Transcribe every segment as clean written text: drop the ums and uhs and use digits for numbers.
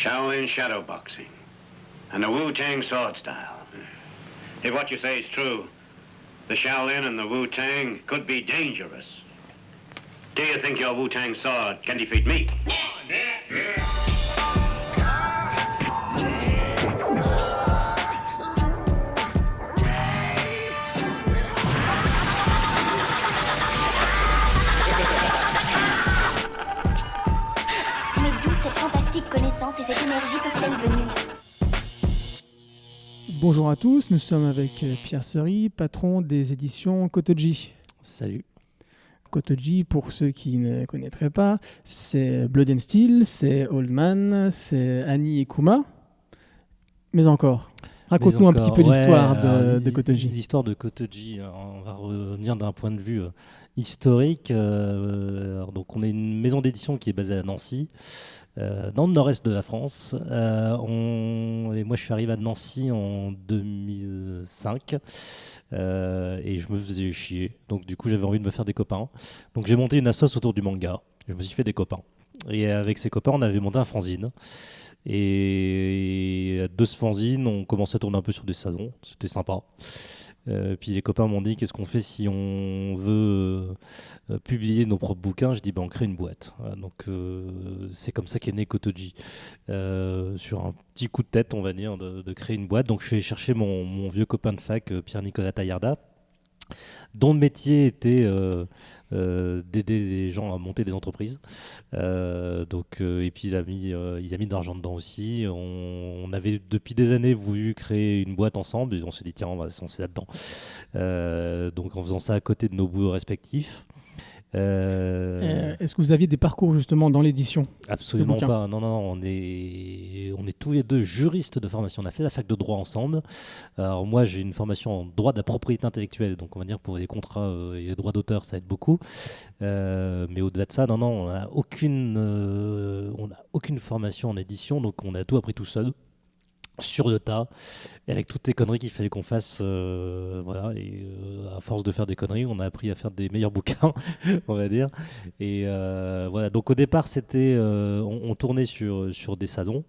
Shaolin shadow boxing and the Wu-Tang sword style. If what you say is true, the Shaolin and the Wu-Tang could be dangerous. Do you think your Wu-Tang sword can defeat me? Mais d'où cette fantastique connaissance et cette énergie peuvent-elles venir ? Bonjour à tous, nous sommes avec Pierre Sery, patron des éditions Kotoji. Salut. Kotoji, pour ceux qui ne connaîtraient pas, c'est Blood and Steel, c'est Old Man, c'est Annie et Kuma. Mais encore, raconte-nous un petit peu l'histoire de Kotoji. L'histoire de Kotoji, on va revenir d'un point de vue historique. Donc on est une maison d'édition qui est basée à Nancy, dans le nord-est de la France. Et moi je suis arrivé à Nancy en 2005 et je me faisais chier. Donc du coup j'avais envie de me faire des copains. Donc j'ai monté une assoce autour du manga. Je me suis fait des copains. Et avec ces copains on avait monté un fanzine. Et de ce fanzine on commençait à tourner un peu sur des salons. C'était sympa. Puis les copains m'ont dit qu'est-ce qu'on fait si on veut publier nos propres bouquins. Je dis on crée une boîte. Donc c'est comme ça qu'est né Kotoji, sur un petit coup de tête on va dire de créer une boîte. Donc je suis allé chercher mon vieux copain de fac Pierre-Nicolas Taillarda, dont le métier était d'aider les gens à monter des entreprises. Et puis il a mis de l'argent dedans aussi. On avait depuis des années voulu créer une boîte ensemble et on s'est dit tiens on va se lancer là-dedans. Donc en faisant ça à côté de nos boulots respectifs. Est-ce que vous aviez des parcours justement dans l'édition ? Absolument pas. Non, on est tous les deux juristes de formation. On a fait la fac de droit ensemble. Alors moi, j'ai une formation en droit de la propriété intellectuelle, donc on va dire pour les contrats et les droits d'auteur, ça aide beaucoup. Mais au-delà de ça, non, on n'a aucune formation en édition, donc on a tout appris tout seul. Sur le tas, et avec toutes les conneries qu'il fallait qu'on fasse, à force de faire des conneries, on a appris à faire des meilleurs bouquins, on va dire. Et voilà, donc au départ, c'était, on tournait sur des salons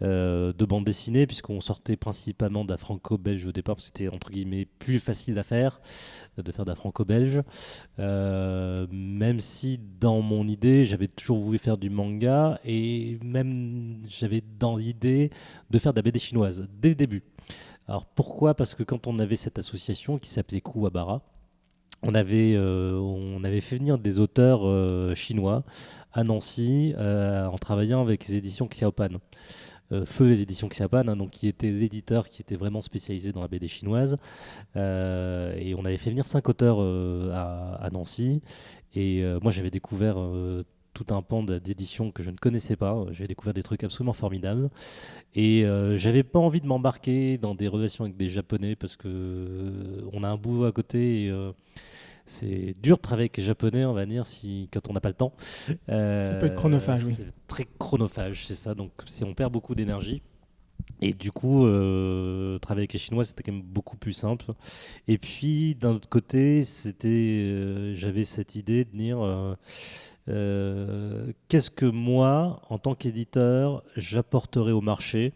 de bande dessinée, puisqu'on sortait principalement de la franco-belge au départ, parce que c'était entre guillemets plus facile à faire, de faire de la franco-belge. Même si dans mon idée, j'avais toujours voulu faire du manga, et même j'avais dans l'idée de faire de la BD chinoise, dès le début. Alors pourquoi ? Parce que quand on avait cette association qui s'appelait Kuwabara, on avait fait venir des auteurs chinois à Nancy en travaillant avec les éditions Xiaopan. Feu les éditions Xiaopan, donc qui étaient des éditeurs qui étaient vraiment spécialisés dans la BD chinoise. Et on avait fait venir 5 auteurs à Nancy. Et moi, j'avais découvert tout un pan d'éditions que je ne connaissais pas. J'avais découvert des trucs absolument formidables. Et j'avais pas envie de m'embarquer dans des relations avec des Japonais parce que on a un boulot à côté. Et, c'est dur de travailler avec les Japonais, on va dire, quand on n'a pas le temps. Ça peut être chronophage, oui. C'est très chronophage, c'est ça. Donc, on perd beaucoup d'énergie. Et du coup, travailler avec les Chinois, c'était quand même beaucoup plus simple. Et puis, d'un autre côté, j'avais cette idée de dire qu'est-ce que moi, en tant qu'éditeur, j'apporterais au marché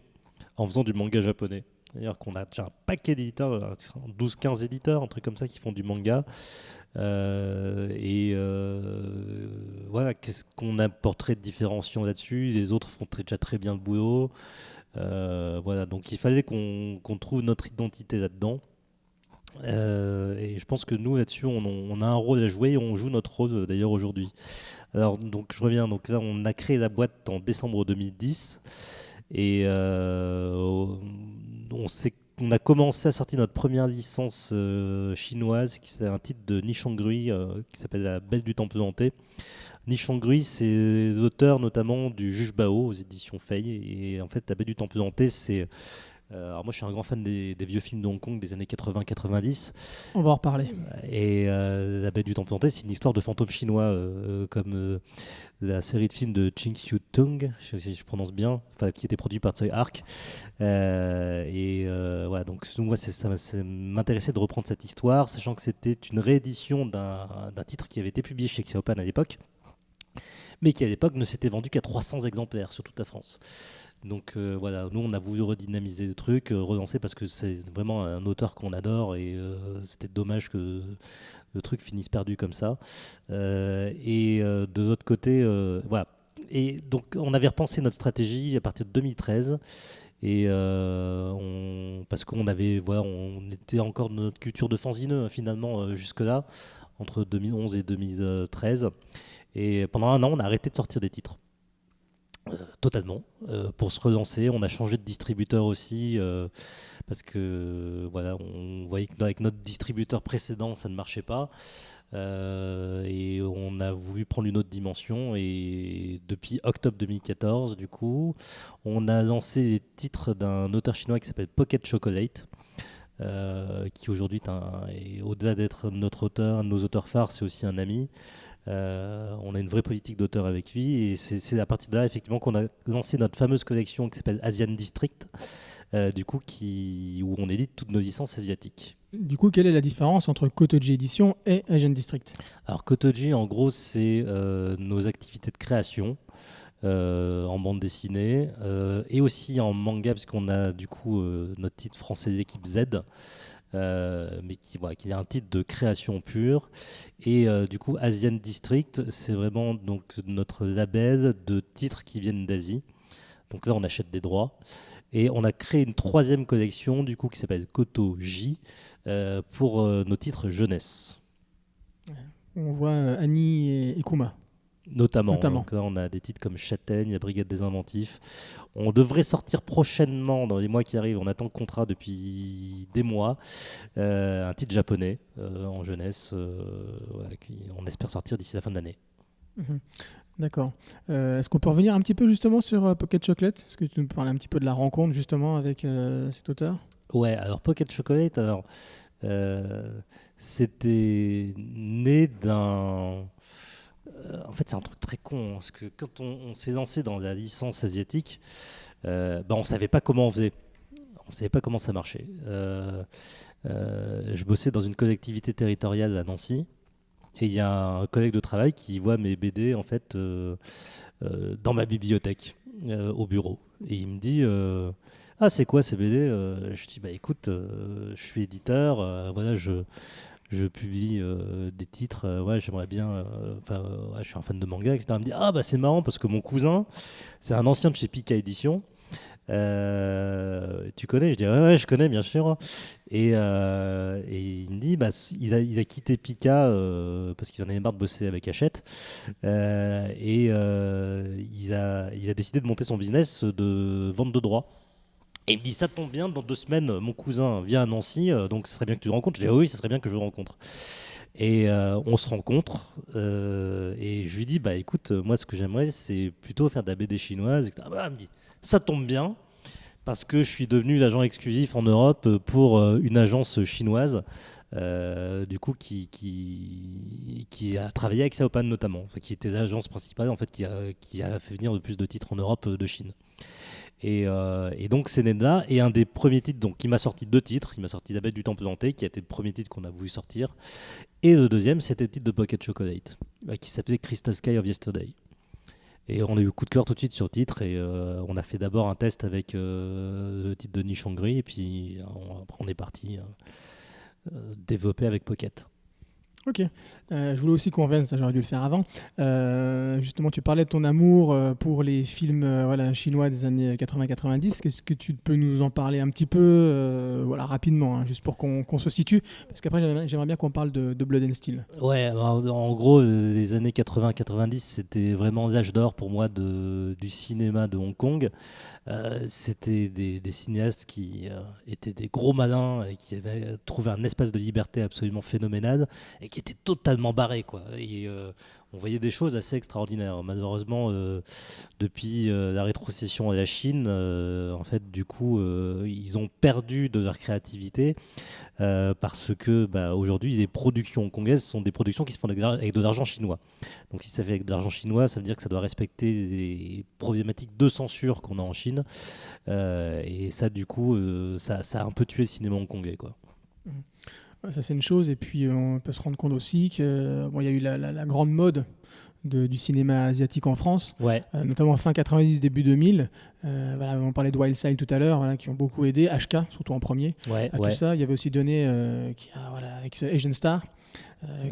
en faisant du manga japonais. C'est-à-dire qu'on a déjà un paquet d'éditeurs, 12-15 éditeurs, un truc comme ça, qui font du manga. Voilà, qu'est-ce qu'on apporterait de différenciant là-dessus ? Les autres font déjà très bien le boulot. Voilà, donc il fallait qu'on trouve notre identité là-dedans. Et je pense que nous, là-dessus, on a un rôle à jouer et on joue notre rôle d'ailleurs aujourd'hui. Alors, donc je reviens. Donc là, on a créé la boîte en décembre 2010 et on a commencé à sortir notre première licence chinoise, qui c'est un titre de Nishongrui qui s'appelle La Belle du Temple hanté. Nishongrui, c'est l'auteur notamment du Juge Bao aux éditions Fei. Et en fait, La Belle du Temple hanté, c'est... alors moi, je suis un grand fan des vieux films de Hong Kong des années 80-90. On va en reparler. Et La Belle du Temple hanté, c'est une histoire de fantôme chinois, comme la série de films de Ching Xiu Tung, je sais pas si je prononce bien, qui était produit par Tsui Hark. Voilà, donc moi, ça m'intéressait de reprendre cette histoire, sachant que c'était une réédition d'un titre qui avait été publié chez Xiaopan à l'époque, mais qui à l'époque ne s'était vendu qu'à 300 exemplaires sur toute la France. Donc voilà, nous on a voulu redynamiser le truc, relancer parce que c'est vraiment un auteur qu'on adore et c'était dommage que le truc finisse perdu comme ça. De l'autre côté, voilà. Et donc on avait repensé notre stratégie à partir de 2013 et parce qu'on avait, voilà, on était encore dans notre culture de fanzineux finalement jusque-là, entre 2011 et 2013. Et pendant un an, on a arrêté de sortir des titres. Totalement. Pour se relancer, on a changé de distributeur aussi parce que voilà, on voyait qu'avec notre distributeur précédent, ça ne marchait pas. Et on a voulu prendre une autre dimension. Et depuis octobre 2014, du coup, on a lancé les titres d'un auteur chinois qui s'appelle Pocket Chocolate. Qui aujourd'hui est au-delà d'être notre auteur, un de nos auteurs phares, c'est aussi un ami. On a une vraie politique d'auteur avec lui et c'est à partir de là effectivement qu'on a lancé notre fameuse collection qui s'appelle Asian District, du coup où on édite toutes nos licences asiatiques. Du coup, quelle est la différence entre Kotoji Édition et Asian District? Alors Kotoji, en gros, c'est nos activités de création en bande dessinée et aussi en manga, parce qu'on a du coup notre titre français d'équipe Z. Mais qui est un titre de création pure. Et du coup, Asian District, c'est vraiment donc notre label de titres qui viennent d'Asie. Donc là, on achète des droits. Et on a créé une troisième collection, du coup, qui s'appelle Kotoji, pour nos titres jeunesse. On voit Annie et Kuma. Notamment. Donc là, on a des titres comme Châtaigne, la Brigade des Inventifs. On devrait sortir prochainement, dans les mois qui arrivent, on attend le contrat depuis des mois, un titre japonais en jeunesse, on espère sortir d'ici la fin de l'année. Mmh. D'accord. Est-ce qu'on peut revenir un petit peu justement sur Pocket Chocolate? Est-ce que tu nous parles un petit peu de la rencontre justement avec cet auteur? Ouais, alors Pocket Chocolate, c'était né d'un... en fait, c'est un truc très con, parce que quand on s'est lancé dans la licence asiatique, on savait pas comment on faisait. On savait pas comment ça marchait. Je bossais dans une collectivité territoriale à Nancy, et il y a un collègue de travail qui voit mes BD en fait dans ma bibliothèque au bureau, et il me dit ah, c'est quoi ces BD? Je dis bah écoute, je suis éditeur, voilà, je publie des titres, ouais, j'aimerais bien, je suis un fan de manga, etc. Il me dit ah bah c'est marrant parce que mon cousin, c'est un ancien de chez Pika Édition. Tu connais? Je dis ouais, je connais bien sûr. Et il me dit bah il a quitté Pika parce qu'il en avait marre de bosser avec Hachette, il a décidé de monter son business de vente de droits. Et il me dit ça tombe bien, dans 2 semaines mon cousin vient à Nancy, donc ce serait bien que tu le rencontres. Je dis oui, ça serait bien que je le rencontre. Et on se rencontre et je lui dis bah écoute, moi ce que j'aimerais c'est plutôt faire de la BD chinoise. Il me dit ça tombe bien parce que je suis devenu l'agent exclusif en Europe pour une agence chinoise du coup qui a travaillé avec Saopan notamment, enfin, qui était l'agence principale en fait qui a fait venir le plus de titres en Europe de Chine. Et donc c'est né de là, et un des premiers titres, donc il m'a sorti 2 titres, il m'a sorti La Bête du Temple Hanté, qui a été le premier titre qu'on a voulu sortir, et le deuxième c'était le titre de Pocket Chocolate, qui s'appelait Crystal Sky of Yesterday. Et on a eu coup de cœur tout de suite sur le titre, et on a fait d'abord un test avec le titre de Nishongri, et puis après on est parti développer avec Pocket. Ok. Je voulais aussi qu'on revienne, ça j'aurais dû le faire avant. Justement, tu parlais de ton amour pour les films chinois des années 80-90. Qu'est-ce que tu peux nous en parler un petit peu rapidement, hein, juste pour qu'on se situe? Parce qu'après, j'aimerais bien qu'on parle de Blood and Steel. Ouais, en gros, les années 80-90, c'était vraiment l'âge d'or pour moi du cinéma de Hong Kong. C'était des cinéastes qui étaient des gros malins et qui avaient trouvé un espace de liberté absolument phénoménal et qui étaient totalement barrés, quoi. Et on voyait des choses assez extraordinaires. Malheureusement, depuis la rétrocession à la Chine, en fait, du coup, ils ont perdu de leur créativité parce que aujourd'hui, les productions hongkongaises sont des productions qui se font avec de l'argent chinois. Donc si ça fait avec de l'argent chinois, ça veut dire que ça doit respecter les problématiques de censure qu'on a en Chine. Et ça, du coup, ça a un peu tué le cinéma hongkongais, quoi. Ça, c'est une chose. Et puis, on peut se rendre compte aussi qu'il y a eu la grande mode du cinéma asiatique en France, ouais. Notamment fin 90, début 2000, Voilà, on parlait de Wild Side tout à l'heure, voilà, qui ont beaucoup aidé. HK, surtout en premier, à tout ça. Il y avait aussi Donné qui a, voilà, avec ce Asian Star.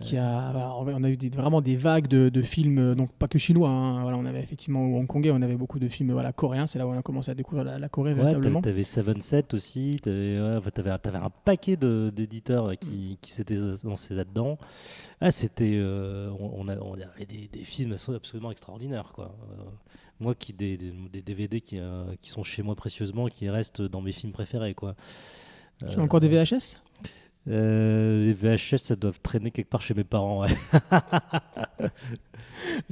Qui a, voilà, on a eu vraiment des vagues de films, donc pas que chinois. Hein, voilà, on avait effectivement hongkongais, on avait beaucoup de films voilà, coréens. C'est là où on a commencé à découvrir la Corée véritablement. T'avais Seven Set aussi. T'avais un paquet d'éditeurs qui s'étaient lancés là-dedans. C'était, on avait des films absolument extraordinaires, quoi. Moi, des DVD qui sont chez moi précieusement, qui restent dans mes films préférés, quoi. Tu as encore des VHS? Les VHS, ça doit traîner quelque part chez mes parents. Ouais.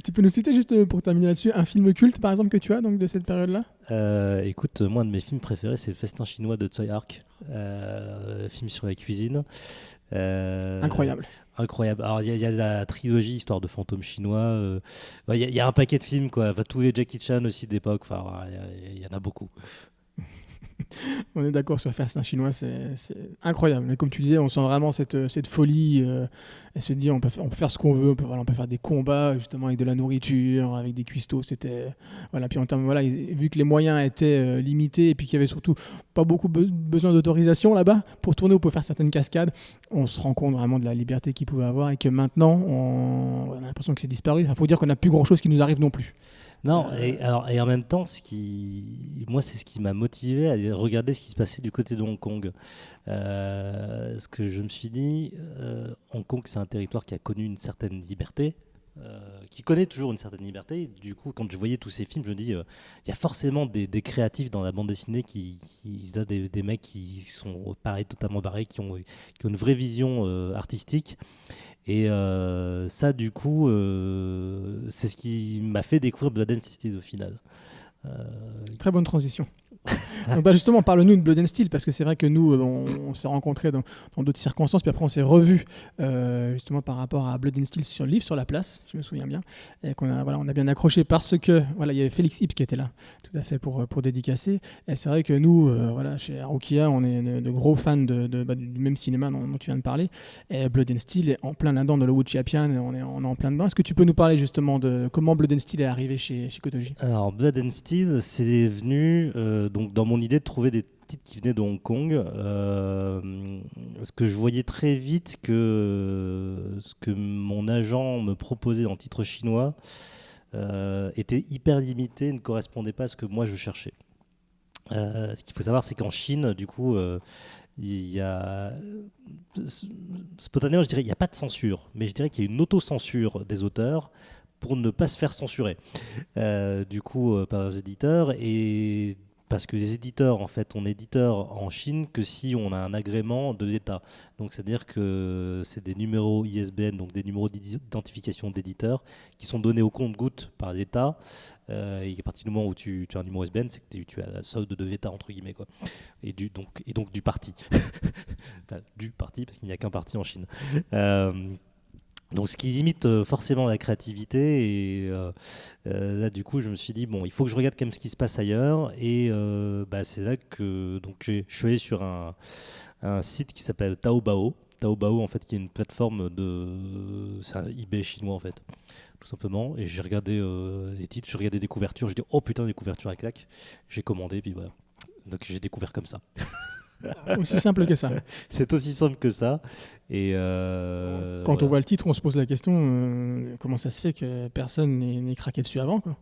Tu peux nous citer, juste pour terminer là-dessus, un film culte par exemple que tu as donc, de cette période-là? Écoute, moi, un de mes films préférés, c'est Le Festin chinois de Tsui Hark, film sur la cuisine. Incroyable. Alors, il y a la trilogie Histoire de fantômes chinois. Il y a un paquet de films, quoi. Enfin, tous les Jackie Chan aussi d'époque. Enfin, il y en a beaucoup. On est d'accord sur Festin chinois, c'est incroyable. Et comme tu disais, on sent vraiment cette folie. Et se dire, on peut faire ce qu'on veut. On peut faire des combats justement avec de la nourriture, avec des cuistots. C'était voilà. Puis en termes, voilà, vu que les moyens étaient limités et puis qu'il y avait surtout pas beaucoup besoin d'autorisation là-bas pour tourner ou pour faire certaines cascades, on se rend compte vraiment de la liberté qu'ils pouvaient avoir et que maintenant, on a l'impression que c'est disparu. Il faut dire qu'on n'a plus grand-chose qui nous arrive non plus. Non, et en même temps, moi, c'est ce qui m'a motivé à regarder ce qui se passait du côté de Hong Kong. Ce que je me suis dit, Hong Kong, c'est un territoire qui a connu une certaine liberté, qui connaît toujours une certaine liberté. Et du coup, quand je voyais tous ces films, je me dis, il y a forcément des créatifs dans la bande dessinée des mecs qui sont pareil, totalement barrés, qui ont une vraie vision artistique. Et ça, du coup, c'est ce qui m'a fait découvrir Blood and Steel au final. Très bonne transition. Donc, justement, parle-nous de Blood and Steel, parce que c'est vrai que nous, on s'est rencontrés dans d'autres circonstances, puis après on s'est revus justement par rapport à Blood and Steel sur le livre, sur la place, je me souviens bien, et qu'on a, voilà, on a bien accroché parce que voilà, il y avait Félix Hips qui était là, tout à fait pour dédicacer. Et c'est vrai que nous, voilà, chez Arukia, on est de gros fans du même cinéma dont tu viens de parler. Et Blood and Steel est en plein là-dedans, de Wu Chiapian, on est en plein dedans. Est-ce que tu peux nous parler justement de comment Blood and Steel est arrivé chez Kotoji? Alors, Blood and Steel, c'est venu donc dans mon idée de trouver des titres qui venaient de Hong Kong, parce que je voyais très vite que ce que mon agent me proposait en titre chinois était hyper limité, ne correspondait pas à ce que moi je cherchais. Ce qu'il faut savoir, c'est qu'en Chine, du coup, il y a spontanément, je dirais, il n'y a pas de censure, mais je dirais qu'il y a une autocensure des auteurs pour ne pas se faire censurer, du coup, par les éditeurs. Et parce que les éditeurs, en fait, on est éditeur en Chine que si on a un agrément de l'État. Donc, c'est-à-dire que c'est des numéros ISBN, donc des numéros d'identification d'éditeurs, qui sont donnés au compte-gouttes par l'État. Et à partir du moment où tu as un numéro ISBN, c'est que tu as la solde de l'État, entre guillemets, quoi. Et donc du parti. Enfin, du parti, parce qu'il n'y a qu'un parti en Chine. Donc ce qui limite forcément la créativité, et là du coup je me suis dit bon, il faut que je regarde quand même ce qui se passe ailleurs, et c'est là que donc je suis allé sur un site qui s'appelle Taobao. Taobao, en fait, qui est une plateforme c'est un eBay chinois, en fait, tout simplement. Et j'ai regardé les titres, j'ai regardé des couvertures, j'ai dit oh putain, des couvertures à claque, j'ai commandé, puis voilà. Donc j'ai découvert comme ça. Aussi simple que ça. C'est aussi simple que ça. Et quand on voit le titre, on se pose la question comment ça se fait que personne n'ait craqué dessus avant, quoi.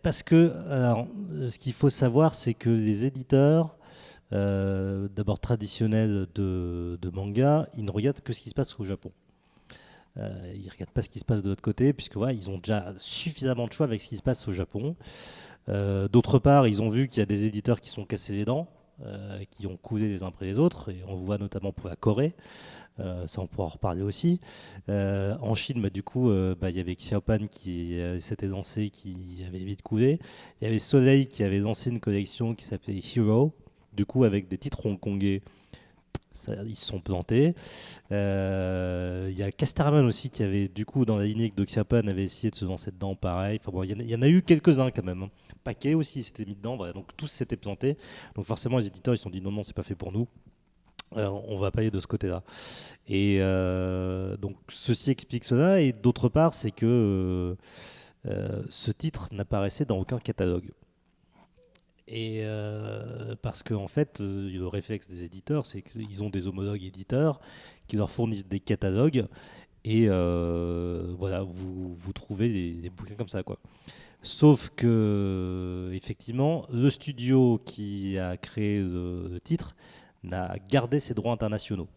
Parce que, alors, ce qu'il faut savoir, c'est que les éditeurs, d'abord traditionnels de manga, ils ne regardent que ce qui se passe au Japon. Ils ne regardent pas ce qui se passe de l'autre côté, puisque voilà, ils ont déjà suffisamment de choix avec ce qui se passe au Japon. D'autre part, ils ont vu qu'il y a des éditeurs qui sont cassés les dents, qui ont coulé les uns après les autres, et on voit notamment pour la Corée, ça on pourra en reparler aussi. En Chine, du coup, il y avait Xiaopan qui s'était lancé, qui avait vite coulé. Il y avait Soleil qui avait lancé une collection qui s'appelait Hero, du coup avec des titres hongkongais. Ils se sont plantés. Il y a Casterman aussi qui avait, du coup, dans la lignée de Xiaopan, avait essayé de se lancer dedans, pareil. Enfin bon, il y en a eu quelques-uns quand même, hein. Paquet aussi s'était mis dedans, voilà. Donc tous s'étaient plantés. Donc forcément, les éditeurs ils se sont dit non, c'est pas fait pour nous. On va pas aller de ce côté-là. Et donc ceci explique cela. Et d'autre part, c'est que ce titre n'apparaissait dans aucun catalogue. Et parce que en fait, le réflexe des éditeurs, c'est qu'ils ont des homologues éditeurs qui leur fournissent des catalogues et voilà, vous trouvez des bouquins comme ça, quoi. Sauf que, effectivement, le studio qui a créé le titre n'a gardé ses droits internationaux.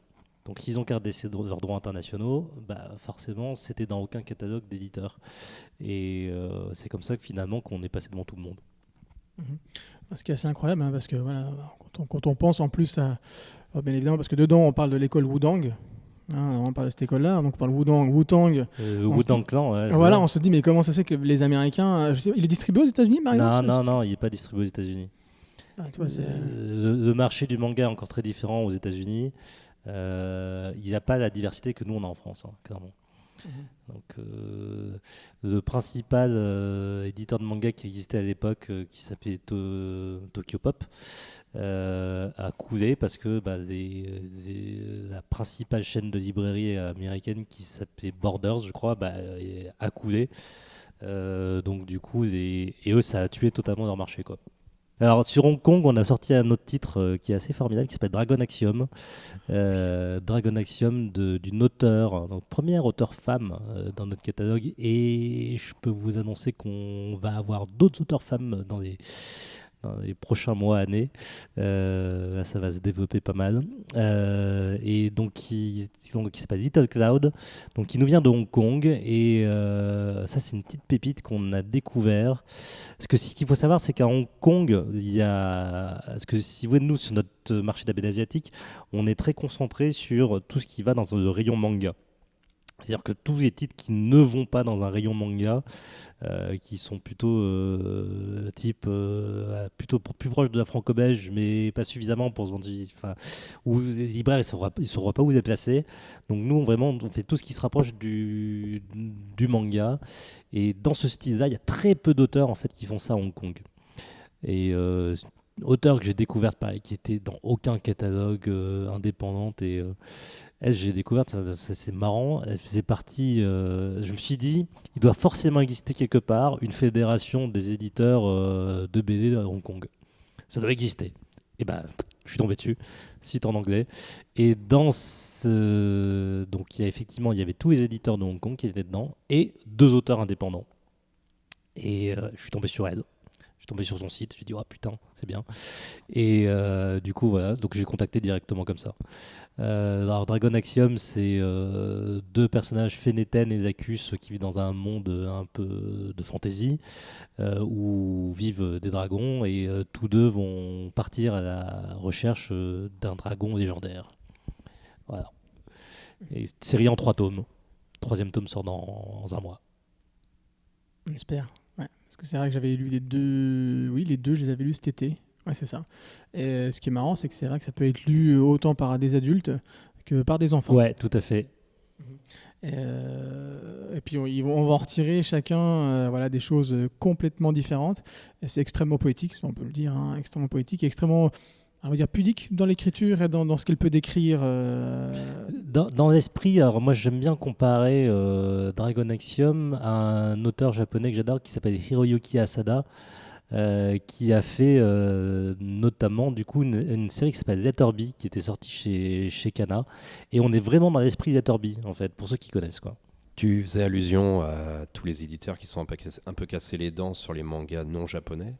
Donc, ils ont gardé leurs droits internationaux, bah, forcément, c'était dans aucun catalogue d'éditeurs. Et c'est comme ça que finalement qu'on est passé devant tout le monde. Ce qui est assez incroyable, parce que voilà, quand on pense en plus à... bien évidemment, parce que dedans, on parle de l'école Wudang. On parle de cette école-là, donc on parle Wu-Tang. Wu-Tang Clan, ouais. Voilà, on se dit, mais comment ça se fait que les Américains... il est distribué aux États-Unis, par exemple? Non, il n'est pas distribué aux États-Unis. Le marché du manga est encore très différent aux États-Unis. Il n'y a pas la diversité que nous on a en France, clairement. Donc, le principal éditeur de manga qui existait à l'époque, qui s'appelait Tokyo Pop, a coulé parce que la principale chaîne de librairie américaine qui s'appelait Borders, je crois, a coulé. Donc du coup, et eux, ça a tué totalement leur marché, quoi. Alors sur Hong Kong, on a sorti un autre titre qui est assez formidable, qui s'appelle Dragon Axiom. Dragon Axiom d'une auteure, donc première auteure femme dans notre catalogue, et je peux vous annoncer qu'on va avoir d'autres auteurs femmes dans les prochains mois, années. Là, ça va se développer pas mal. Et donc, qui s'appelle Little Cloud, donc qui nous vient de Hong Kong. Et ça, c'est une petite pépite qu'on a découvert. Parce que ce qu'il faut savoir, c'est qu'à Hong Kong, il y a... Parce que si vous voyez, nous, sur notre marché de la BD asiatique, on est très concentré sur tout ce qui va dans le rayon manga. C'est-à-dire que tous les titres qui ne vont pas dans un rayon manga, qui sont plutôt plutôt plus proches de la franco-belge, mais pas suffisamment pour se vendre, où les libraires ne sauront pas où les placer. Donc nous, vraiment, on fait tout ce qui se rapproche du manga. Et dans ce style-là, il y a très peu d'auteurs en fait qui font ça à Hong Kong. Et auteur que j'ai découverte, pareil, qui était dans aucun catalogue indépendante, et elle, j'ai découvert, c'est marrant, elle faisait partie, je me suis dit, il doit forcément exister quelque part une fédération des éditeurs de BD à Hong Kong. Ça doit exister. Et ben, je suis tombé dessus, site en anglais. Et dans donc il y avait tous les éditeurs de Hong Kong qui étaient dedans, et 2 auteurs indépendants. Et je suis tombé sur elle. Je suis tombé sur son site, j'ai dit oh putain, c'est bien. Et du coup voilà, donc j'ai contacté directement comme ça. Alors Dragon Axiom, c'est 2 personnages, Feneten et Zacus, qui vivent dans un monde un peu de fantasy, où vivent des dragons, et tous 2 vont partir à la recherche d'un dragon légendaire. Voilà. Et série en 3 tomes. 3e tome sort dans un mois. On espère. Ouais, parce que c'est vrai que j'avais lu les 2. Oui, les 2, je les avais lus cet été. Ouais, c'est ça. Et ce qui est marrant, c'est que c'est vrai que ça peut être lu autant par des adultes que par des enfants. Ouais, tout à fait. Et puis on va en retirer chacun des choses complètement différentes. Et c'est extrêmement poétique, on peut le dire, extrêmement poétique et extrêmement, on va dire, pudique dans l'écriture et dans ce qu'elle peut décrire. Dans l'esprit, alors moi j'aime bien comparer Dragon Axiom à un auteur japonais que j'adore qui s'appelle Hiroyuki Asada, qui a fait notamment du coup une série qui s'appelle Letterby, qui était sortie chez Kana, et on est vraiment dans l'esprit Letterby en fait, pour ceux qui connaissent, quoi. Tu faisais allusion à tous les éditeurs qui sont un peu cassés les dents sur les mangas non japonais.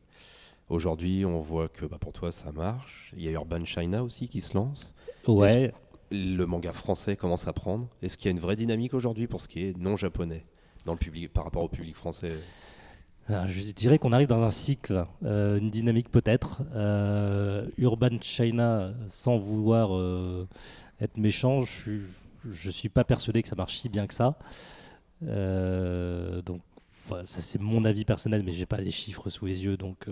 Aujourd'hui, on voit que pour toi, ça marche. Il y a Urban China aussi qui se lance. Ouais. Le manga français commence à prendre. Est-ce qu'il y a une vraie dynamique aujourd'hui pour ce qui est non japonais dans le public, par rapport au public français? Alors, je dirais qu'on arrive dans un cycle, une dynamique peut-être. Urban China, sans vouloir être méchant, je suis pas persuadé que ça marche si bien que ça. Donc voilà, ça c'est mon avis personnel, mais j'ai pas les chiffres sous les yeux, donc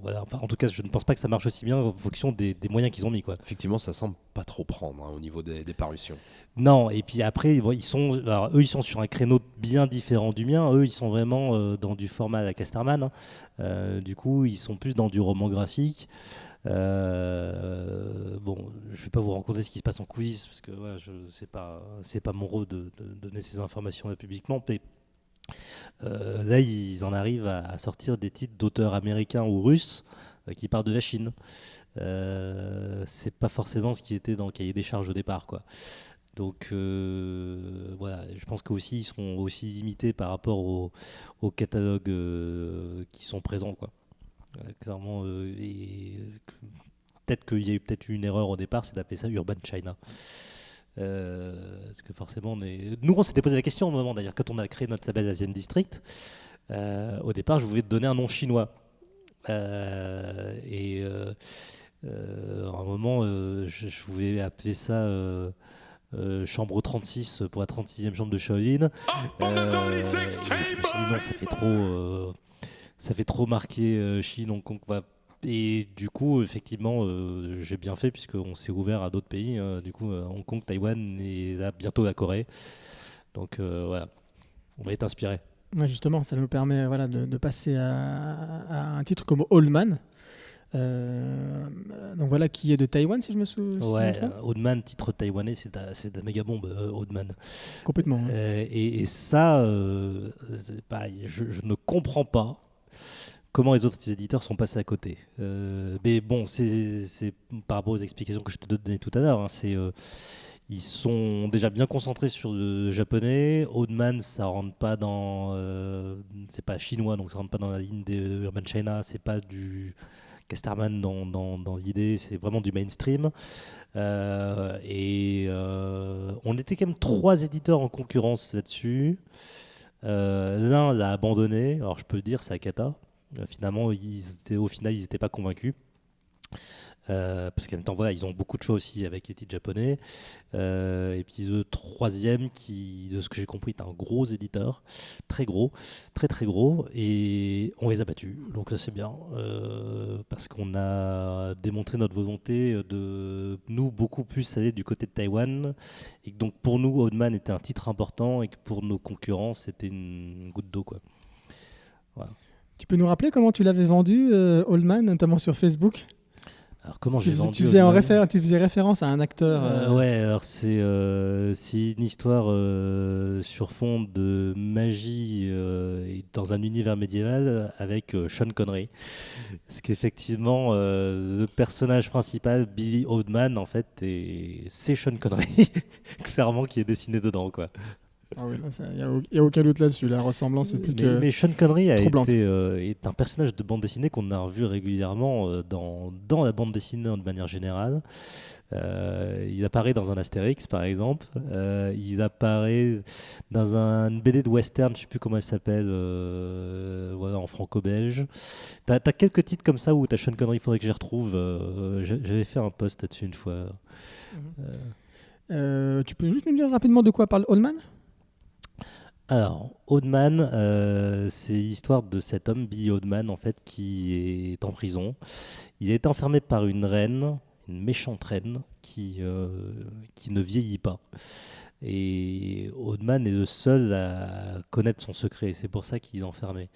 voilà. Enfin, en tout cas, je ne pense pas que ça marche aussi bien en fonction des moyens qu'ils ont mis, quoi. Effectivement, ça semble pas trop prendre au niveau des parutions. Non, et puis après, eux, ils sont sur un créneau bien différent du mien. Eux, ils sont vraiment dans du format à la Casterman. Du coup, ils sont plus dans du roman graphique. Bon, je vais pas vous raconter ce qui se passe en coulisses parce que c'est pas mon rôle de donner ces informations publiquement. Mais là, ils en arrivent à sortir des titres d'auteurs américains ou russes qui parle de la Chine. C'est pas forcément ce qui était dans le cahier des charges au départ, quoi. Donc voilà, je pense qu'aussi ils seront aussi limités par rapport au catalogue qui sont présents, quoi. Clairement, peut-être qu'il y a eu peut-être une erreur au départ, c'est d'appeler ça Urban China. Parce que forcément, nous on s'était posé la question au moment d'ailleurs, quand on a créé notre label Asian District. Au départ, je voulais te donner un nom chinois. À un moment, je voulais appeler ça chambre 36 pour la 36e chambre de Shaolin. Je me suis dit non, ça fait trop marqué Chine, Hong Kong. Voilà. Et du coup, effectivement, j'ai bien fait puisqu'on s'est ouvert à d'autres pays. Du coup, Hong Kong, Taïwan et là, bientôt la Corée. Donc voilà, on va être inspiré. Ouais, justement, ça nous permet de passer à un titre comme Old Man. Donc voilà, qui est de Taïwan, si je me souviens. Ouais, Old Man, titre taïwanais, c'est de la méga bombe, Old Man. Complètement. Et ça, c'est pareil, je ne comprends pas comment les autres éditeurs sont passés à côté. Mais bon, c'est par rapport aux explications que je te donnais tout à l'heure. Hein, ils sont déjà bien concentrés sur le japonais. Old Man, ça rentre pas dans. C'est pas chinois, donc ça rentre pas dans la ligne de Urban China. C'est pas du Casterman dans l'idée. C'est vraiment du mainstream. On était quand même 3 éditeurs en concurrence là-dessus. L'un l'a abandonné. Alors je peux le dire, c'est Akata. Finalement, au final, ils n'étaient pas convaincus. Parce qu'en même temps, voilà, ils ont beaucoup de choix aussi avec les titres japonais. Et puis le troisième, qui, de ce que j'ai compris, est un gros éditeur, très gros, très très gros, et on les a battus. Donc ça c'est bien, parce qu'on a démontré notre volonté de nous beaucoup plus aller du côté de Taïwan, et que donc pour nous, Old Man était un titre important, et que pour nos concurrents, c'était une goutte d'eau, quoi. Voilà. Tu peux nous rappeler comment tu l'avais vendu, Old Man, notamment sur Facebook ? Alors comment j'ai vendu tu faisais référence à un acteur. Ouais, alors c'est une histoire sur fond de magie et dans un univers médiéval avec Sean Connery. Parce qu'effectivement, le personnage principal, Billy Oldman, en fait, c'est Sean Connery, clairement, qui est dessiné dedans, quoi. Ah oui, il n'y a aucun doute là-dessus. La ressemblance est plus que. Mais Sean Connery est un personnage de bande dessinée qu'on a revu régulièrement dans la bande dessinée de manière générale. Il apparaît dans un Astérix, par exemple. Il apparaît dans une BD de western, je ne sais plus comment elle s'appelle, voilà, en franco-belge. T'as quelques titres comme ça où t'as Sean Connery, il faudrait que je les retrouve. J'avais fait un post là-dessus une fois. Tu peux juste nous dire rapidement de quoi parle Old Man ? Alors, Old Man, c'est l'histoire de cet homme, Billy Oldman, en fait, qui est en prison. Il a été enfermé par une reine, une méchante reine, qui ne vieillit pas. Et Oldman est le seul à connaître son secret, c'est pour ça qu'il est enfermé.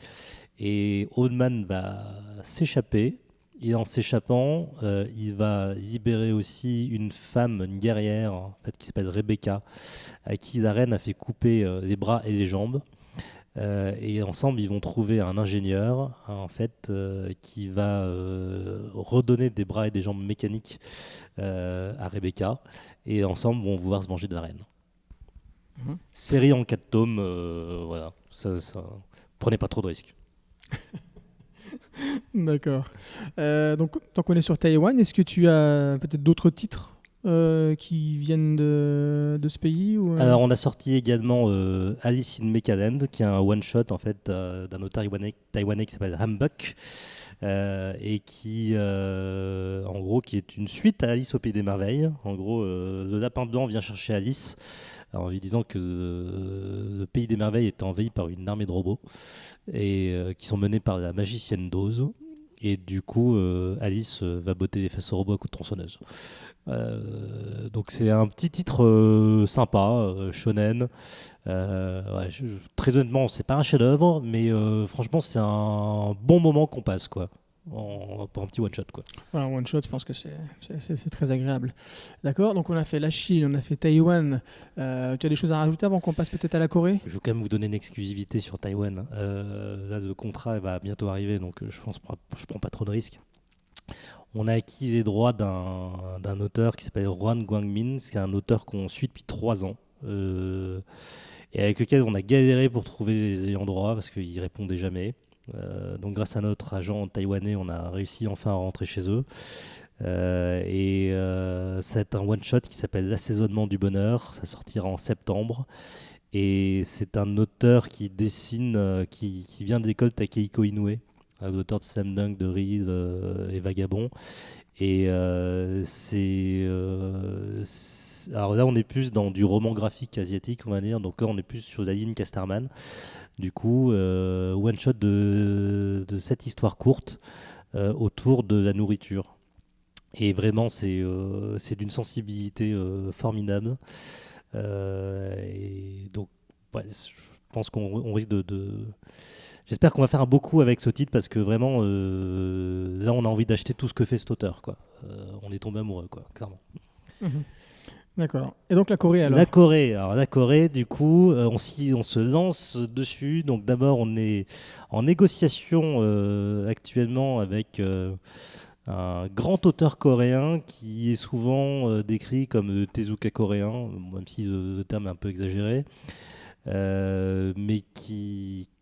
Et Oldman va s'échapper, et en s'échappant, il va libérer aussi une femme, une guerrière, en fait, qui s'appelle Rebecca, à qui la reine a fait couper les bras et les jambes. Et ensemble, ils vont trouver un ingénieur, en fait, qui va redonner des bras et des jambes mécaniques à Rebecca. Et ensemble, vont vouloir se venger de la reine. Série en 4 tomes, voilà. Ça, prenez pas trop de risques. D'accord. Donc, tant qu'on est sur Taïwan, est-ce que tu as peut-être d'autres titres qui viennent de ce pays ou, Alors, on a sorti également Alice in Mekaland, qui est un one-shot en fait, d'un auteur taïwanais qui s'appelle Hambuk, et qui, en gros, qui est une suite à Alice au Pays des Merveilles. En gros, le lapin blanc vient chercher Alice en lui disant que le Pays des Merveilles était envahi par une armée de robots et qui sont menés par la magicienne d'Oz. Et du coup, Alice va botter les fesses aux robots à coups de tronçonneuse. Donc c'est un petit titre sympa, shonen. Très honnêtement, c'est pas un chef-d'œuvre, mais franchement, c'est un bon moment qu'on passe, quoi. Pour un petit one-shot, quoi. Voilà, un one-shot, je pense que c'est très agréable. D'accord, donc on a fait la Chine, on a fait Taïwan. Tu as des choses à rajouter avant qu'on passe peut-être à la Corée ? Je veux quand même vous donner une exclusivité sur Taïwan. Là, le contrat va bientôt arriver, donc je prends pas trop de risques. On a acquis les droits d'un auteur qui s'appelle Juan Guangmin, c'est un auteur qu'on suit depuis 3 ans. Et avec lequel on a galéré pour trouver les ayants droit parce qu'ils répondaient jamais. Donc grâce à notre agent taïwanais, on a réussi enfin à rentrer chez eux. C'est un one-shot qui s'appelle L'assaisonnement du bonheur. Ça sortira en septembre. Et c'est un auteur qui dessine, qui vient de l'école Takehiko Inoue, l'auteur de Slam Dunk, de Reed et Vagabond. Et alors là, on est plus dans du roman graphique asiatique, on va dire. Donc là, on est plus sur Aline Casterman. Du coup, one shot de 7 histoires courtes autour de la nourriture. Et vraiment, c'est d'une sensibilité formidable. Et donc, ouais, je pense qu'on risque J'espère qu'on va faire un beau coup avec ce titre parce que vraiment, là, on a envie d'acheter tout ce que fait cet auteur, quoi. On est tombé amoureux, quoi, clairement. D'accord. Et donc la Corée alors La Corée, du coup, on se lance dessus. Donc d'abord, on est en négociation actuellement avec un grand auteur coréen qui est souvent décrit comme le Tezuka coréen, même si le terme est un peu exagéré. Mais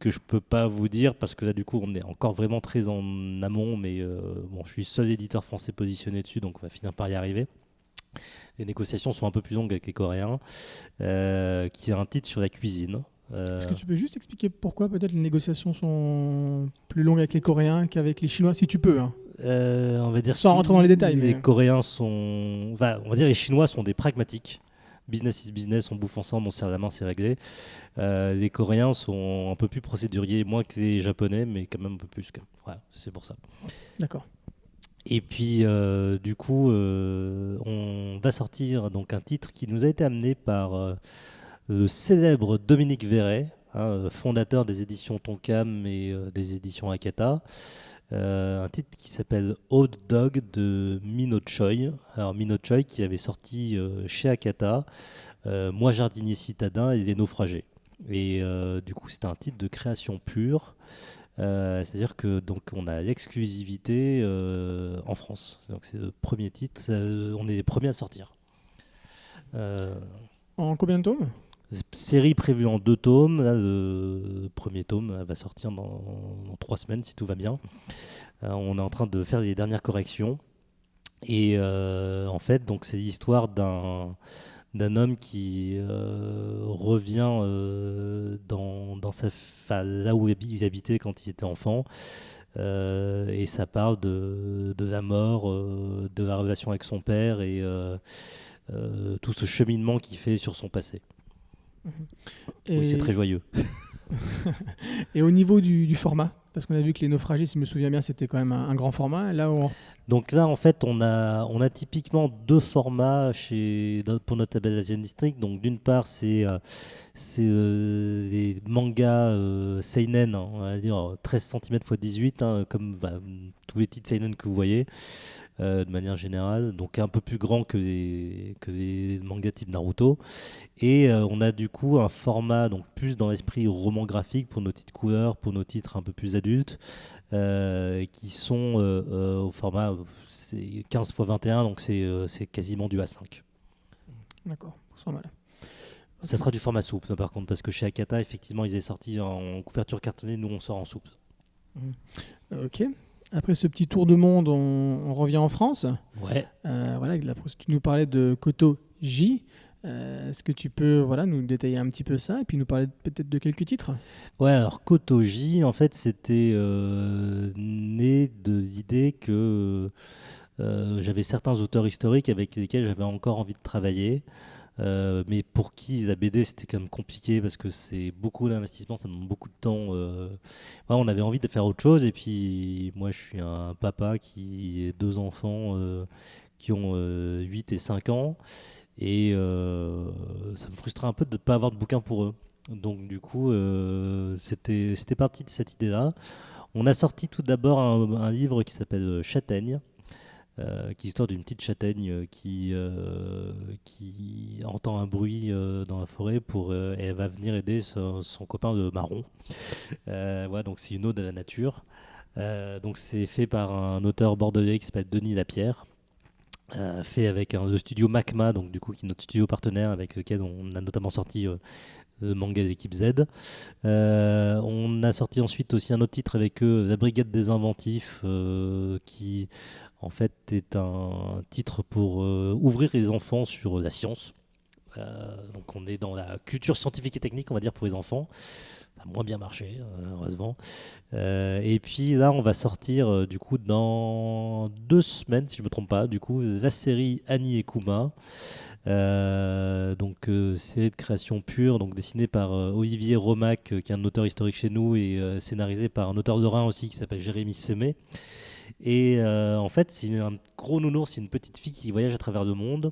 que je peux pas vous dire parce que là du coup on est encore vraiment très en amont, mais bon, je suis seul éditeur français positionné dessus, donc on va finir par y arriver. Les négociations sont un peu plus longues avec les Coréens, qui a un titre sur la cuisine. Est-ce que tu peux juste expliquer pourquoi peut-être les négociations sont plus longues avec les Coréens qu'avec les Chinois, si tu peux, hein. On va dire sans rentrer dans les détails. Les Mais... Coréens sont, enfin, on va dire les Chinois sont des pragmatiques. Business is business, on bouffe ensemble, on se serre la main, c'est réglé. Les Coréens sont un peu plus procéduriers, moins que les Japonais, mais quand même un peu plus. Voilà, c'est pour ça. D'accord. Et puis, du coup, on va sortir donc un titre qui nous a été amené par le célèbre Dominique Verret, fondateur des éditions Tonkam et des éditions Akata. Un titre qui s'appelle Old Dog de Mino Choi. Alors Mino Choi qui avait sorti chez Akata Moi jardinier citadin et Les naufragés. Et du coup c'était un titre de création pure. C'est-à-dire que donc on a l'exclusivité en France. Donc c'est le premier titre. On est les premiers à sortir. En combien de tomes ? Série prévue en 2 tomes. Là, le premier tome va sortir dans 3 semaines si tout va bien. On est en train de faire les dernières corrections. Et en fait, donc, c'est l'histoire d'un homme qui revient là où il habitait quand il était enfant. Et ça parle de la mort, de la relation avec son père et tout ce cheminement qu'il fait sur son passé. Et... Oui, c'est très joyeux. Et au niveau du format, parce qu'on a vu que Les Naufragés, si je me souviens bien, c'était quand même un grand format. Donc là, en fait, on a typiquement 2 formats pour notre label Asian District. Donc d'une part, c'est les mangas seinen, on va dire 13 cm x 18, comme tous les titres seinen que vous voyez. De manière générale, donc un peu plus grand que les mangas type Naruto. Et on a du coup un format donc plus dans l'esprit roman graphique pour nos titres couleurs, pour nos titres un peu plus adultes, qui sont au format c'est 15 x 21, donc c'est quasiment du A5. D'accord, sans mal. Ça sera du format souple par contre, parce que chez Akata, effectivement, ils avaient sorti en couverture cartonnée, nous on sort en souple. Ok. Après ce petit tour de monde, on revient en France. Ouais. Voilà, tu nous parlais de Koto J. Est-ce que tu peux nous détailler un petit peu ça et puis nous parler peut-être de quelques titres ? Ouais, alors Koto J, en fait, c'était né de l'idée que j'avais certains auteurs historiques avec lesquels j'avais encore envie de travailler. Mais pour qui la BD c'était quand même compliqué parce que c'est beaucoup d'investissement, ça demande beaucoup de temps. On avait envie de faire autre chose et puis moi je suis un papa qui a 2 enfants qui ont 8 et 5 ans et ça me frustrait un peu de ne pas avoir de bouquin pour eux. Donc du coup c'était parti de cette idée-là. On a sorti tout d'abord un livre qui s'appelle Châtaigne. Qui est l'histoire d'une petite châtaigne qui entend un bruit dans la forêt et elle va venir aider son copain de marron. Voilà, donc c'est une ode à la nature. Donc c'est fait par un auteur bordelais qui s'appelle Denis Lapierre. Fait avec le studio Macma, donc du coup qui est notre studio partenaire avec lequel on a notamment sorti le manga d'équipe Z. On a sorti ensuite aussi un autre titre avec eux, La Brigade des Inventifs, qui en fait est un titre pour ouvrir les enfants sur la science. Donc on est dans la culture scientifique et technique, on va dire, pour les enfants. Ça a moins bien marché, heureusement. Et puis là, on va sortir du coup dans 2 semaines, si je ne me trompe pas, du coup, la série Annie et Kuma. Série de création pure, donc dessinée par Olivier Romac, qui est un auteur historique chez nous, et scénarisée par un auteur de Rhin aussi qui s'appelle Jérémy Semé. Et en fait, c'est un gros nounours, c'est une petite fille qui voyage à travers le monde.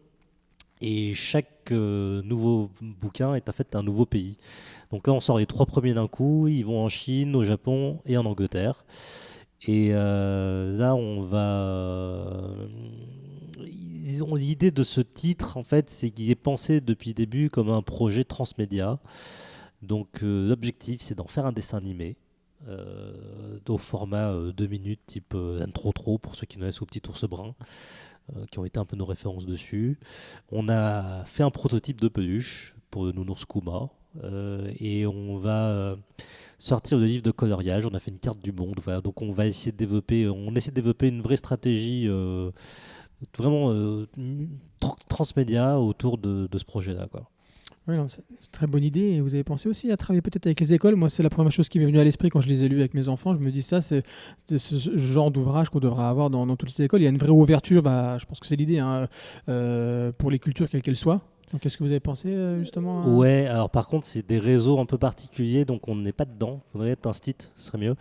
Et chaque nouveau bouquin est en fait un nouveau pays. Donc là, on sort les 3 premiers d'un coup. Ils vont en Chine, au Japon et en Angleterre. Et là, on va... L'idée de ce titre, en fait, c'est qu'il est pensé depuis le début comme un projet transmédia. Donc l'objectif, c'est d'en faire un dessin animé. Au format 2 minutes, type Trop pour ceux qui connaissent, ou Petit Ours Brun. Qui ont été un peu nos références dessus. On a fait un prototype de peluche pour le nounours Kuma et on va sortir le livre de coloriage. On a fait une carte du monde. Voilà. Donc on essaie de développer une vraie stratégie vraiment transmédia autour de ce projet-là, quoi. Oui, non, c'est une très bonne idée. Et vous avez pensé aussi à travailler peut-être avec les écoles. Moi, c'est la première chose qui m'est venue à l'esprit quand je les ai lus avec mes enfants. Je me dis ça, c'est ce genre d'ouvrage qu'on devrait avoir dans toutes les écoles. Il y a une vraie ouverture, je pense que c'est l'idée, pour les cultures, quelles qu'elles soient. Donc, qu'est-ce que vous avez pensé justement Ouais, alors par contre, c'est des réseaux un peu particuliers, donc on n'est pas dedans. Il faudrait être instit, ce serait mieux.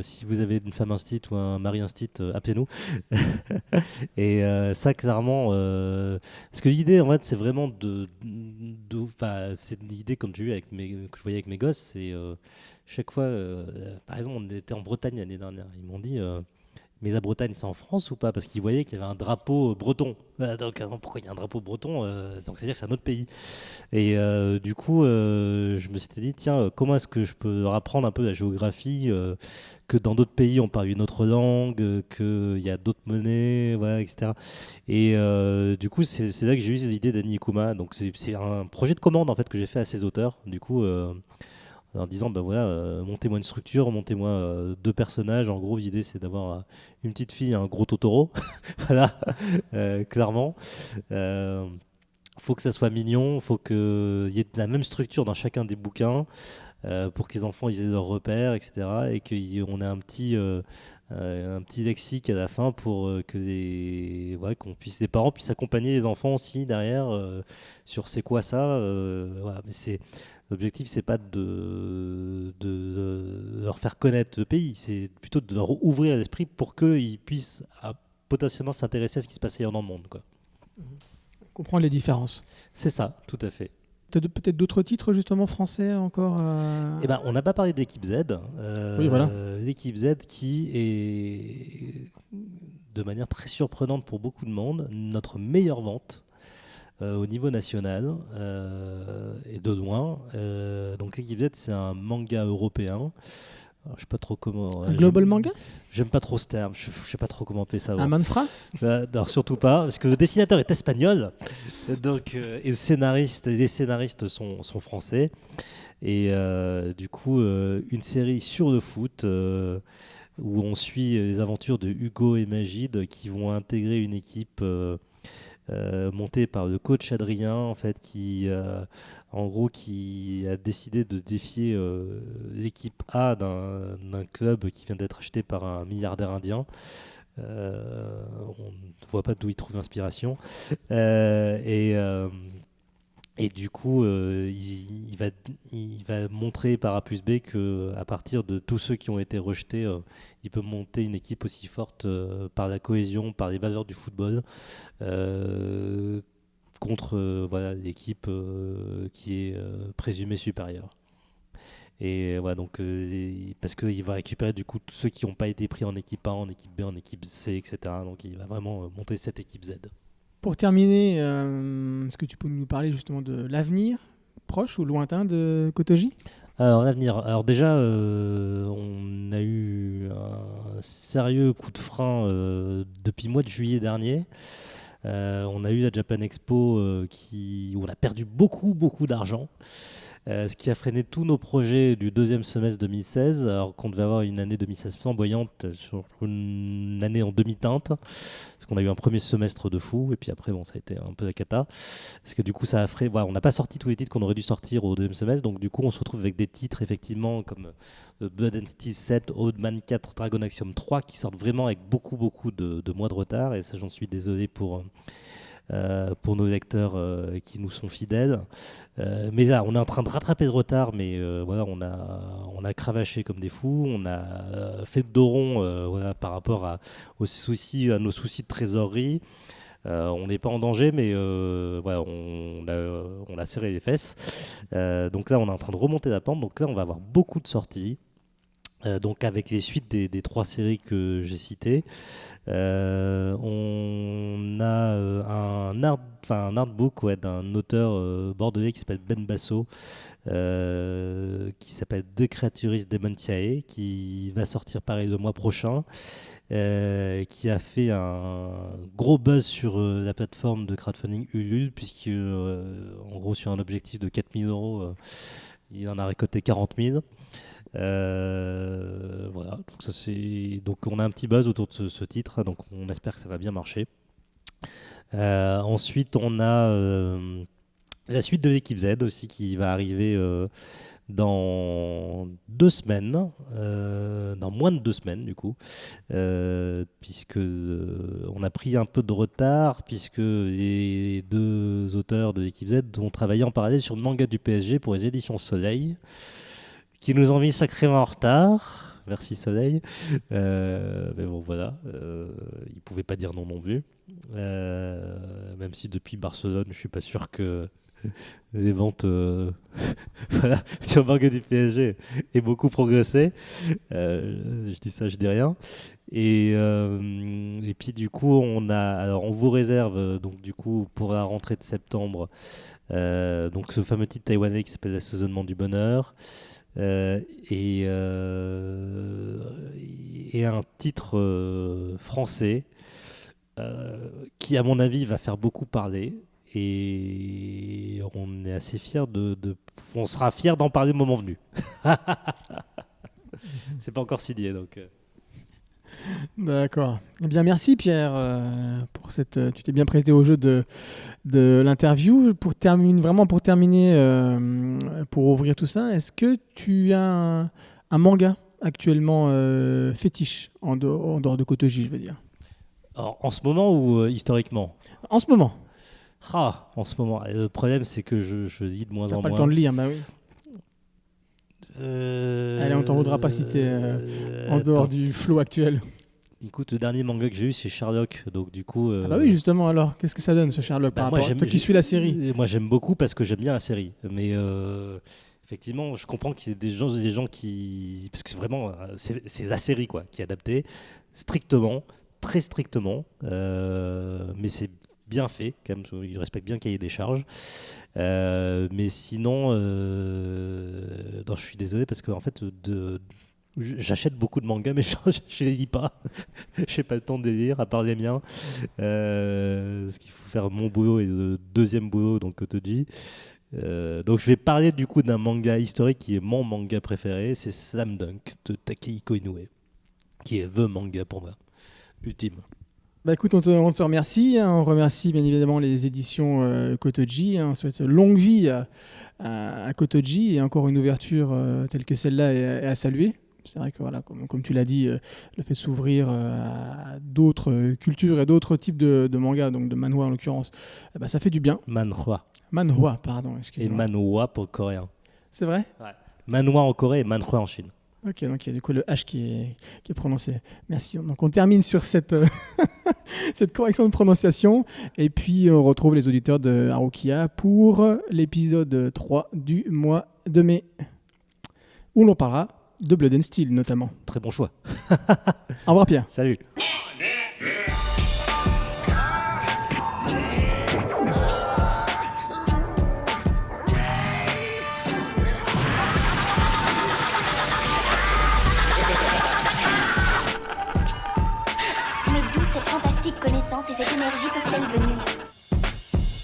Si vous avez une femme instit ou un mari instit, appelez-nous. Et ça, clairement, parce que l'idée, en fait, c'est vraiment c'est l'idée quand j'ai eu que je voyais avec mes gosses, c'est chaque fois, par exemple, on était en Bretagne l'année dernière. Ils m'ont dit. Mais la Bretagne, c'est en France ou pas? Parce qu'ils voyaient qu'il y avait un drapeau breton. Donc, pourquoi il y a un drapeau breton? Donc, c'est-à-dire que c'est un autre pays. Et du coup, je me suis dit, tiens, comment est-ce que je peux leur apprendre un peu la géographie, que dans d'autres pays, on parle une autre langue, qu'il y a d'autres monnaies, voilà, etc. Et du coup, c'est là que j'ai eu l'idée d'Annie Kuma. Donc, c'est un projet de commande, en fait, que j'ai fait à ces auteurs. Du coup... en disant montez-moi une structure, montez-moi 2 personnages. En gros, l'idée c'est d'avoir une petite fille et un gros Totoro. Voilà, clairement. Faut que ça soit mignon, faut qu'il y ait la même structure dans chacun des bouquins pour que les enfants ils aient leurs repères, etc. Et qu'on ait un petit lexique à la fin pour que les parents puissent accompagner les enfants aussi derrière sur c'est quoi ça. Voilà. Mais l'objectif, c'est pas de leur faire connaître le pays, c'est plutôt de leur ouvrir l'esprit pour qu'ils puissent potentiellement s'intéresser à ce qui se passe ailleurs dans le monde, quoi. Comprendre les différences. C'est ça, tout à fait. Peut-être d'autres titres justement français encore Eh ben, on n'a pas parlé d'équipe Z. Oui, voilà. L'équipe Z qui est, de manière très surprenante pour beaucoup de monde, notre meilleure vente. Au niveau national et de loin. Donc l'équipe Z, c'est un manga européen. Alors, je sais pas trop comment. Un global manga? J'aime pas trop ce terme. Je sais pas trop comment appeler ça. Un manfra? Non, surtout pas, parce que le dessinateur est espagnol. Donc, et les scénaristes sont français. Et du coup, une série sur le foot. Où on suit les aventures de Hugo et Magid qui vont intégrer une équipe monté par le coach Adrien, en fait, qui a décidé de défier l'équipe A d'un club qui vient d'être acheté par un milliardaire indien. On ne voit pas d'où il trouve l'inspiration. Et du coup, il va montrer par A plus B qu'à partir de tous ceux qui ont été rejetés, il peut monter une équipe aussi forte par la cohésion, par les valeurs du football, contre l'équipe qui est présumée supérieure. Et voilà, donc, parce qu'il va récupérer du coup tous ceux qui n'ont pas été pris en équipe A, en équipe B, en équipe C, etc. Donc il va vraiment monter cette équipe Z. Pour terminer, est-ce que tu peux nous parler justement de l'avenir proche ou lointain de Kotoji? Alors, l'avenir. Alors, déjà, on a eu un sérieux coup de frein depuis le mois de juillet dernier. On a eu la Japan Expo où on a perdu beaucoup d'argent. Ce qui a freiné tous nos projets du deuxième semestre 2016, alors qu'on devait avoir une année 2016 flamboyante sur une année en demi-teinte, parce qu'on a eu un premier semestre de fou, et puis après, bon, ça a été un peu la cata, parce que du coup, ça a freiné. Voilà, on n'a pas sorti tous les titres qu'on aurait dû sortir au deuxième semestre, donc du coup, on se retrouve avec des titres, effectivement, comme Blood and Steel 7, Old Man 4, Dragon Axiom 3, qui sortent vraiment avec beaucoup de mois de retard, et ça, j'en suis désolé pour nos lecteurs qui nous sont fidèles. Mais là, on est en train de rattraper le retard, mais voilà, on a cravaché comme des fous, on a fait de dos rond voilà, par rapport à nos soucis de trésorerie. On n'est pas en danger, mais voilà, on a serré les fesses. Donc là, on est en train de remonter la pente. Donc là, on va avoir beaucoup de sorties. Donc avec les suites des 3 séries que j'ai citées, on a un artbook d'un auteur bordelais qui s'appelle Ben Basso, qui s'appelle De Creaturis Dementiae, qui va sortir pareil le mois prochain, qui a fait un gros buzz sur la plateforme de crowdfunding Ulule, puisque en gros sur un objectif de 4 000 €, il en a récolté 40 000. Voilà, donc on a un petit buzz autour de ce titre, donc on espère que ça va bien marcher. Ensuite, on a la suite de l'équipe Z aussi qui va arriver dans 2 semaines, dans moins de 2 semaines du coup, puisque on a pris un peu de retard, puisque les 2 auteurs de l'équipe Z ont travaillé en parallèle sur le manga du PSG pour les éditions Soleil, qui nous ont mis sacrément en retard. Merci Soleil. Mais bon, voilà. Ils ne pouvaient pas dire non plus. Même si depuis Barcelone, je ne suis pas sûr que les ventes voilà, sur le manga du PSG aient beaucoup progressé. Je dis ça, je dis rien. Et puis du coup, on vous réserve donc du coup pour la rentrée de septembre donc ce fameux titre taïwanais qui s'appelle L'assaisonnement du bonheur. Et un titre français qui, à mon avis, va faire beaucoup parler. Et on est assez fiers on sera fiers d'en parler le moment venu. C'est pas encore signé, donc. D'accord. Eh bien, merci Pierre pour cette. Tu t'es bien prêté au jeu de l'interview. Pour terminer, pour ouvrir tout ça, est-ce que tu as un manga actuellement fétiche en dehors de Kotoji, je veux dire? Alors, en ce moment ou historiquement? En ce moment. En ce moment. Le problème, c'est que je lis de moins en moins. T'as pas le temps de lire, bah oui. Allez, on t'en voudra pas si t'es en dehors du flow actuel. Écoute, le dernier manga que j'ai eu, c'est Sherlock. Donc, du coup. Ah bah oui, justement, alors, qu'est-ce que ça donne ce Sherlock par rapport à toi qui suis la série? Moi, j'aime beaucoup parce que j'aime bien la série. Mais effectivement, je comprends qu'il y ait des gens qui. Parce que vraiment, c'est la série quoi, qui est adaptée strictement, très strictement. Mais c'est bien fait, quand même, il respecte bien le cahier des charges. Mais sinon, non, je suis désolé parce que en fait, j'achète beaucoup de mangas, mais je les lis pas. J'ai pas le temps de les lire, à part les miens. Parce qu'il faut faire mon boulot et le deuxième boulot, donc Kotoji. Donc je vais parler du coup d'un manga historique qui est mon manga préféré, c'est Slam Dunk de Takehiko Inoue, qui est the manga pour moi, ultime. Bah écoute, on te remercie. On remercie bien évidemment les éditions Kotoji. On souhaite longue vie à Kotoji et encore une ouverture telle que celle-là est à saluer. C'est vrai que voilà, comme tu l'as dit, le fait de s'ouvrir à d'autres cultures et d'autres types de mangas, donc de manhwa en l'occurrence, ça fait du bien. Manhwa, pardon, excusez-moi. Et manhwa pour le coréen. C'est vrai ? Ouais. Manhwa en Corée et manhwa en Chine. Ok, donc il y a du coup le H qui est prononcé. Merci. Donc on termine sur cette correction de prononciation. Et puis on retrouve les auditeurs de Harukia pour l'épisode 3 du mois de mai, où l'on parlera de Blood and Steel notamment. Très bon choix. Au revoir Pierre. Salut. fantastiques connaissances et cette énergie peuvent-elles venir